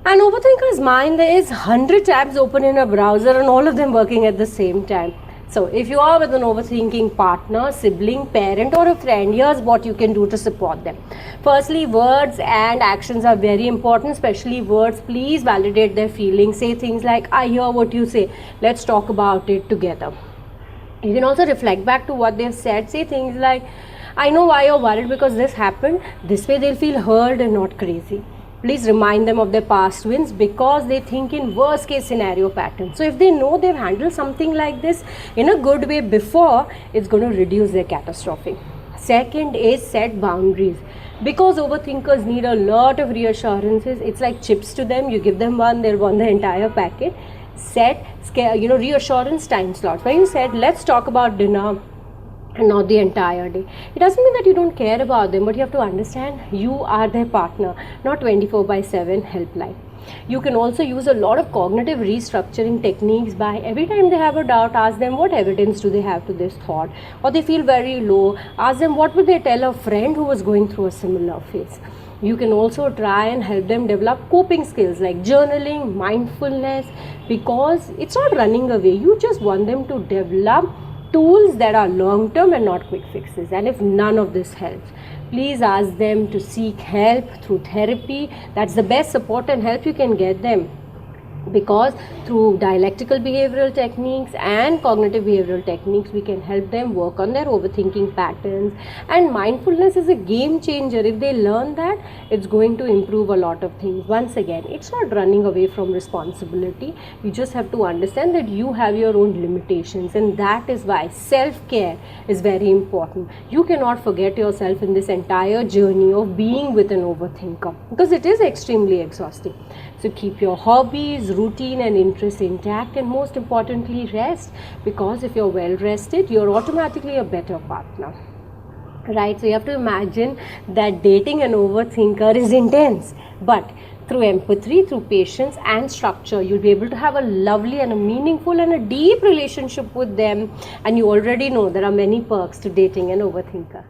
An overthinker's mind is 100 tabs open in a browser and all of them working at the same time. So if you are with an overthinking partner, sibling, parent or a friend, here's what you can do to support them. Firstly, words and actions are very important, especially words. Please validate their feelings. Say things like, I hear what you say. Let's talk about it together. You can also reflect back to what they've said. Say things like, I know why you're worried because this happened. This way they'll feel heard and not crazy. Please remind them of their past wins because they think in worst case scenario patterns. So if they know they've handled something like this in a good way before, it's going to reduce their catastrophe. Second is set boundaries. Because overthinkers need a lot of reassurances, it's like chips to them. You give them one, they'll want the entire packet. Set reassurance time slots. When you said, let's talk about dinner, and not the entire day. It doesn't mean that you don't care about them, but you have to understand you are their partner, not 24/7 helpline. You can also use a lot of cognitive restructuring techniques by every time they have a doubt, ask them what evidence do they have to this thought, or they feel very low, ask them what would they tell a friend who was going through a similar phase. You can also try and help them develop coping skills like journaling, mindfulness, because it's not running away. You just want them to develop tools that are long term and not quick fixes. And if none of this helps, please ask them to seek help through therapy. That's the best support and help you can get them, because through dialectical behavioral techniques and cognitive behavioral techniques, we can help them work on their overthinking patterns. And mindfulness is a game changer. If they learn that, it's going to improve a lot of things. Once again, it's not running away from responsibility. You just have to understand that you have your own limitations, and that is why self-care is very important. You cannot forget yourself in this entire journey of being with an overthinker, because it is extremely exhausting. So keep your hobbies, routine and interests intact, and most importantly, rest, because if you're well rested, you're automatically a better partner. Right? So you have to imagine that dating an overthinker is intense, but through empathy, through patience and structure, you'll be able to have a lovely and a meaningful and a deep relationship with them. And you already know there are many perks to dating an overthinker.